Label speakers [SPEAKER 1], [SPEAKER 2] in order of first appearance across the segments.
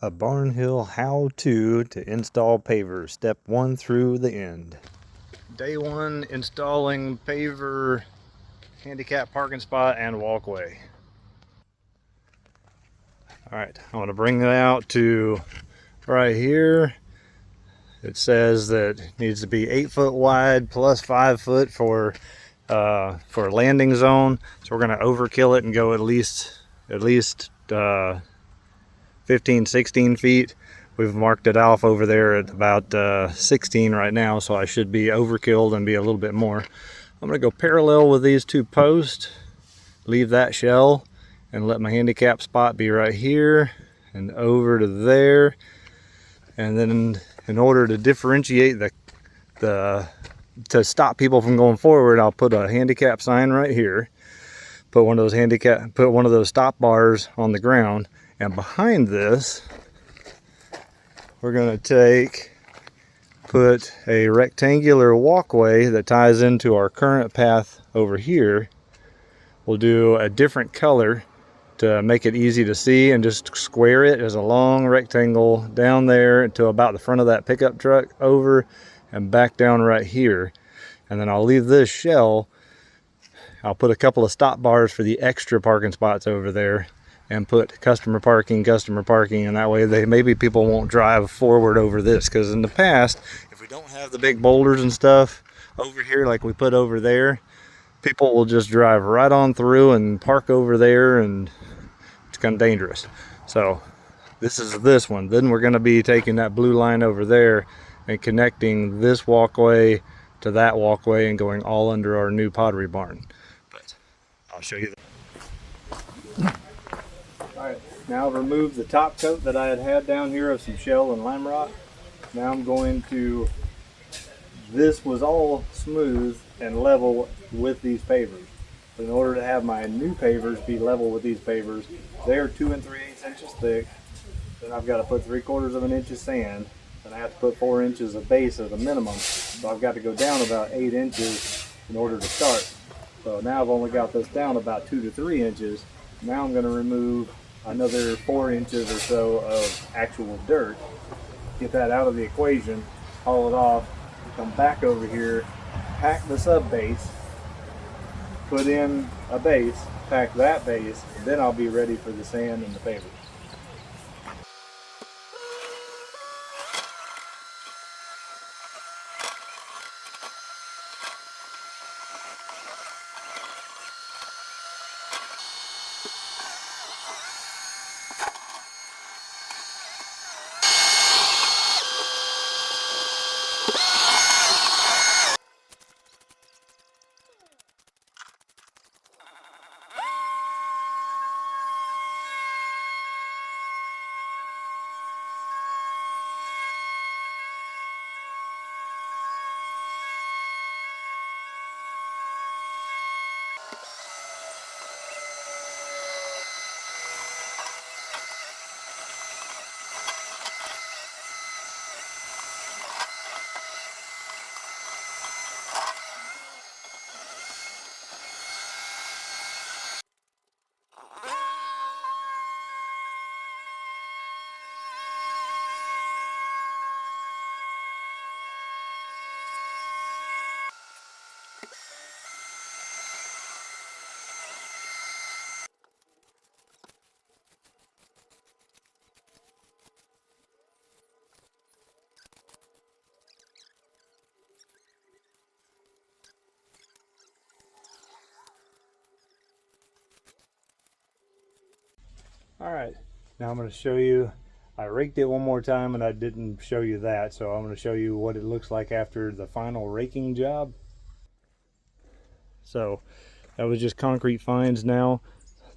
[SPEAKER 1] A Barnhill how-to to install pavers, step 1 through the end. Day 1, installing paver, handicap parking spot, and walkway. Alright, I want to bring it out to right here. It says that it needs to be 8 foot wide plus 5 foot for landing zone. So we're going to overkill it and go at least 15, 16 feet. We've marked it off over there at about 16 right now, so I should be overkilled and be a little bit more. I'm going to go parallel with these two posts, leave that shell, and let my handicap spot be right here and over to there. And then in order to differentiate to stop people from going forward, I'll put a handicap sign right here, put one of those stop bars on the ground, and behind this we're going to put a rectangular walkway that ties into our current path over here. We'll do a different color to make it easy to see, and just square it as a long rectangle down there to about the front of that pickup truck, over and back down right here. And then I'll leave this shell. I'll put a couple of stop bars for the extra parking spots over there, and put customer parking, and that way maybe people won't drive forward over this, because in the past, if we don't have the big boulders and stuff over here like we put over there, people will just drive right on through and park over there, and it's kind of dangerous. So this is this one. Then we're going to be taking that blue line over there and connecting this walkway to that walkway and going all under our new pottery barn. But I'll show you that. Alright, now I've removed the top coat that I had down here of some shell and lime rock. Now I'm going to, this was all smooth and level with these pavers. But in order to have my new pavers be level with these pavers, they're 2 3/8 inches thick. Then I've got to put 3/4 of an inch of sand. Then I have to put 4 inches of base as a minimum. So I've got to go down about 8 inches in order to start. So now I've only got this down about 2 to 3 inches. Now I'm going to remove another 4 inches or so of actual dirt, get that out of the equation, haul it off, come back over here, pack the sub base, put in a base, pack that base, and then I'll be ready for the sand and the pavers. Alright, now I'm going to show you, I raked it one more time and I didn't show you that, so I'm going to show you what it looks like after the final raking job. So that was just concrete fines now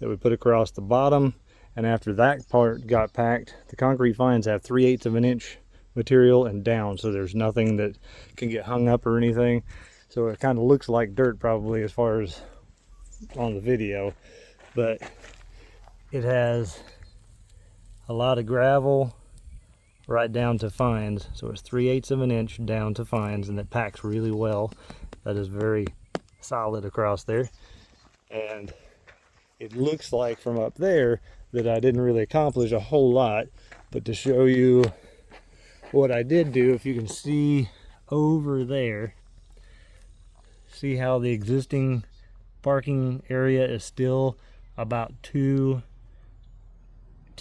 [SPEAKER 1] that we put across the bottom, and after that part got packed, the concrete fines have 3/8 of an inch material and down, so there's nothing that can get hung up or anything. So it kind of looks like dirt probably as far as on the video, but it has a lot of gravel right down to fines, so it's 3/8 of an inch down to fines, and it packs really well. That is very solid across there, and it looks like from up there that I didn't really accomplish a whole lot, But to show you what I did do, if you can see over there, see how the existing parking area is still about two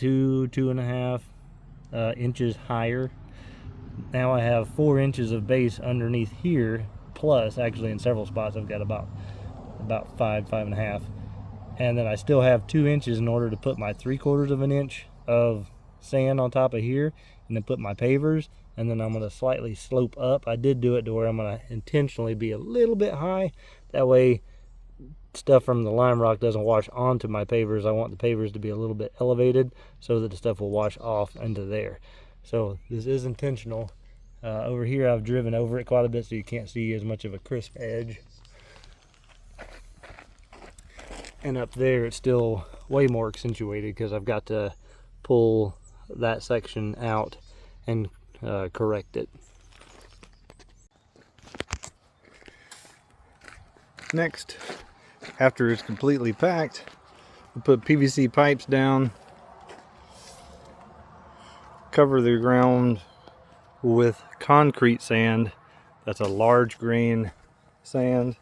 [SPEAKER 1] and a half inches higher. Now I have 4 inches of base underneath here, plus actually in several spots I've got about 5.5, and then I still have 2 inches in order to put my 3/4 of an inch of sand on top of here, and then put my pavers, and then I'm going to slightly slope up. I did do it to where I'm going to intentionally be a little bit high, that way stuff from the lime rock doesn't wash onto my pavers. I want the pavers to be a little bit elevated so that the stuff will wash off into there. So this is intentional. Over here I've driven over it quite a bit so you can't see as much of a crisp edge. And up there it's still way more accentuated because I've got to pull that section out and correct it. Next, after it's completely packed, we put PVC pipes down, cover the ground with concrete sand. That's a large grain sand,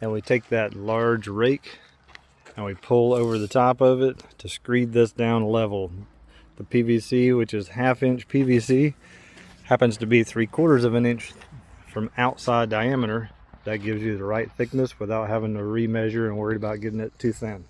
[SPEAKER 1] and we take that large rake and we pull over the top of it to screed this down level. The PVC, which is 1/2 inch PVC, happens to be 3/4 of an inch from outside diameter. That gives you the right thickness without having to remeasure and worry about getting it too thin.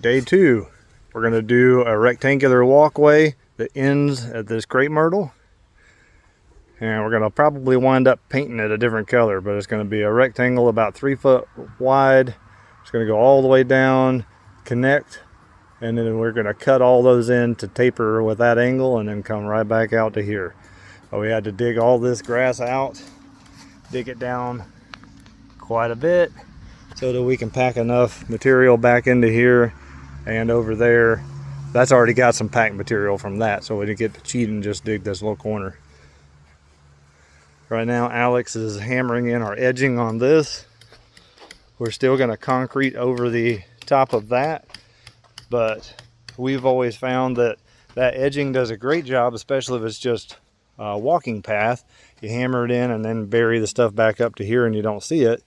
[SPEAKER 1] Day 2, we're going to do a rectangular walkway that ends at this crepe myrtle, and we're going to probably wind up painting it a different color, but it's going to be a rectangle about 3 foot wide. It's going to go all the way down, connect, and then we're going to cut all those in to taper with that angle and then come right back out to here. We had to dig all this grass out, dig it down quite a bit so that we can pack enough material back into here and over there. That's already got some packed material from that, so we didn't get to cheat and just dig this little corner. Right now Alex is hammering in our edging on this. We're still going to concrete over the top of that, but we've always found that that edging does a great job, especially if it's just a walking path. You hammer it in and then bury the stuff back up to here and you don't see it.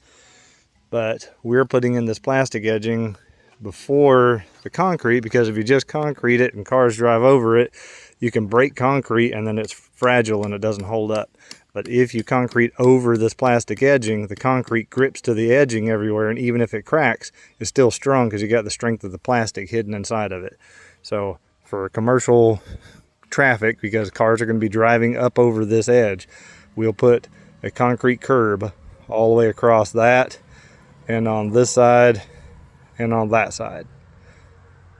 [SPEAKER 1] But we're putting in this plastic edging before the concrete, because if you just concrete it and cars drive over it, you can break concrete and then it's fragile and it doesn't hold up. But if you concrete over this plastic edging, the concrete grips to the edging everywhere, and even if it cracks, it's still strong because you got the strength of the plastic hidden inside of it. So for commercial traffic, because cars are going to be driving up over this edge, we'll put a concrete curb all the way across that, and on this side and on that side.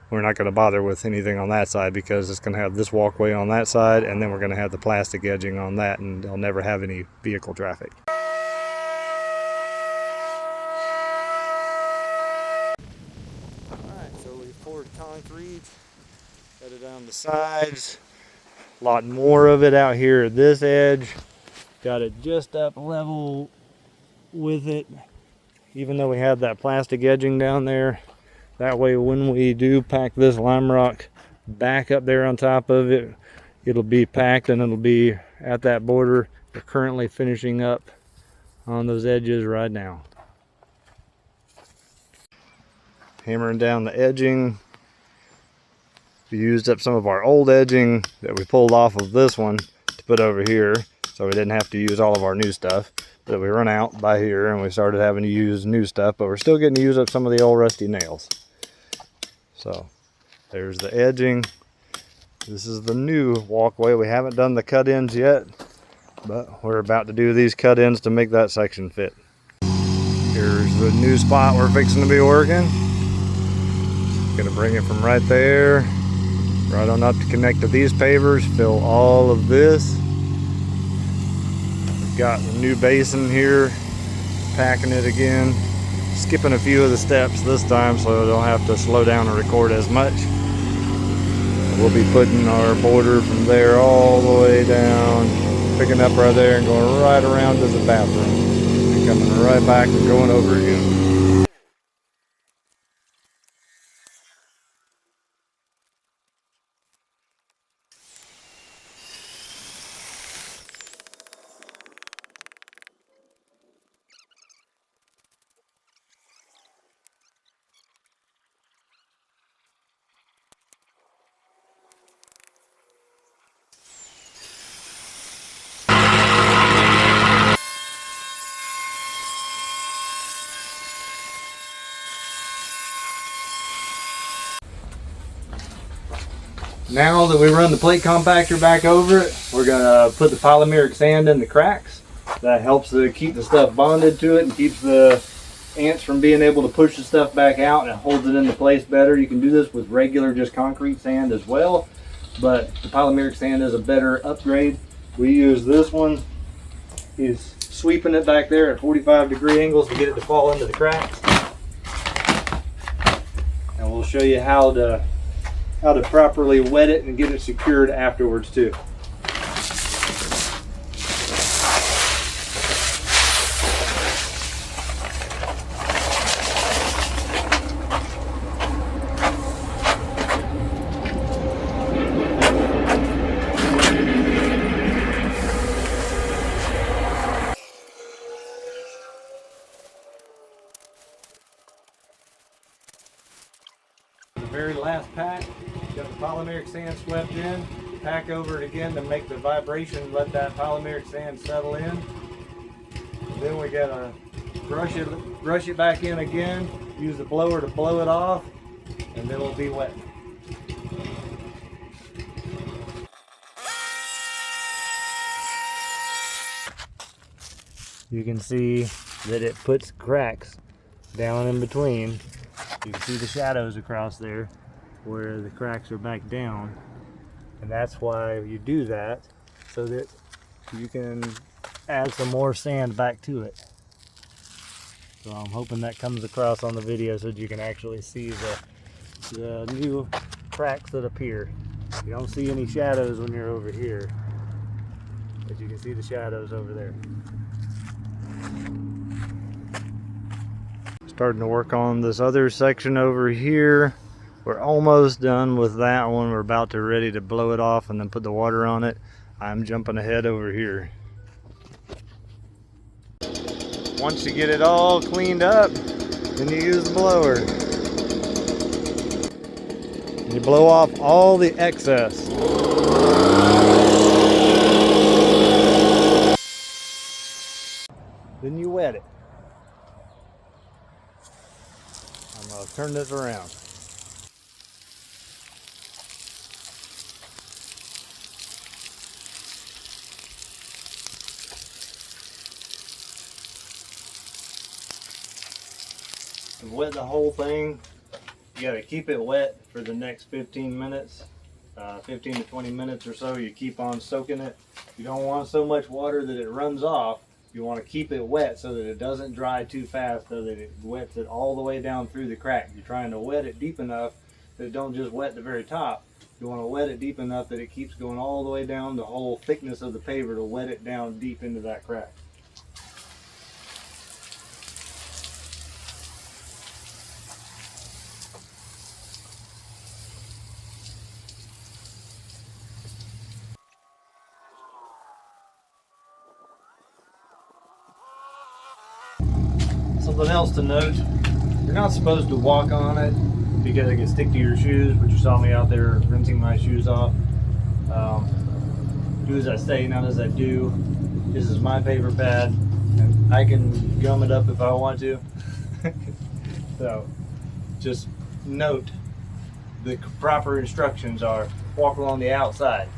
[SPEAKER 1] We're not going to bother with anything on that side because it's going to have this walkway on that side, and then we're going to have the plastic edging on that, and they'll never have any vehicle traffic. Alright, so we poured concrete, cut it down the sides, a lot more of it out here at this edge, got it just up level with it, even though we have that plastic edging down there. That way when we do pack this lime rock back up there on top of it, it'll be packed and it'll be at that border. We're currently finishing up on those edges right now. Hammering down the edging. We used up some of our old edging that we pulled off of this one to put over here, so we didn't have to use all of our new stuff. But we run out by here and we started having to use new stuff, but we're still getting to use up some of the old rusty nails. So there's the edging. This is the new walkway. We haven't done the cut-ins yet, but we're about to do these cut-ins to make that section fit. Here's the new spot we're fixing to be working. Gonna bring it from right there right on up to connect to these pavers, fill all of this. We've got the new basin here, packing it again, skipping a few of the steps this time so I don't have to slow down and record as much. We'll be putting our border from there all the way down, picking up right there and going right around to the bathroom and coming right back and going over again. Now that we run the plate compactor back over it, we're gonna put the polymeric sand in the cracks. That helps to keep the stuff bonded to it and keeps the ants from being able to push the stuff back out, and it holds it into place better. You can do this with regular just concrete sand as well, but the polymeric sand is a better upgrade. We use this one. He's sweeping it back there at 45-degree angles to get it to fall into the cracks. And we'll show you how to properly wet it and get it secured afterwards too. The very last pack, got the polymeric sand swept in, pack over it again to make the vibration, let that polymeric sand settle in. And then we gotta brush it back in again, use the blower to blow it off, and then it'll be wet. You can see that it puts cracks down in between. You can see the shadows across there where the cracks are back down, and that's why you do that, so that you can add some more sand back to it. So I'm hoping that comes across on the video so that you can actually see the new cracks that appear. You don't see any shadows when you're over here, but you can see the shadows over there. Starting to work on this other section over here. We're almost done with that one. We're about to ready to blow it off and then put the water on it. I'm jumping ahead over here. Once you get it all cleaned up, then you use the blower. And you blow off all the excess. Then you wet it. I'm going to turn this around. To wet the whole thing, you got to keep it wet for the next 15 minutes, 15 to 20 minutes or so. You keep on soaking it. You don't want so much water that it runs off. You want to keep it wet so that it doesn't dry too fast, so that it wets it all the way down through the crack. You're trying to wet it deep enough that it don't just wet the very top. You want to wet it deep enough that it keeps going all the way down the whole thickness of the paver to wet it down deep into that crack. Something else to note, you're not supposed to walk on it because it can stick to your shoes, but you saw me out there rinsing my shoes off. Do as I say, not as I do. This is my paper pad, and I can gum it up if I want to. So just note the proper instructions are walk along the outside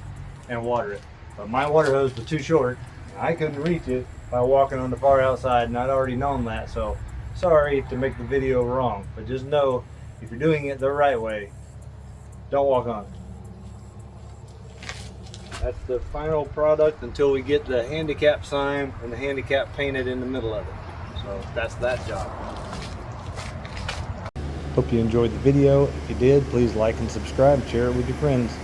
[SPEAKER 1] and water it. But my water hose was too short. I couldn't reach it by walking on the far outside, and I'd already known that. So sorry to make the video wrong, but just know if you're doing it the right way, don't walk on it. That's the final product until we get the handicap sign and the handicap painted in the middle of it. So that's that job. Hope you enjoyed the video. If you did, please like and subscribe, share it with your friends.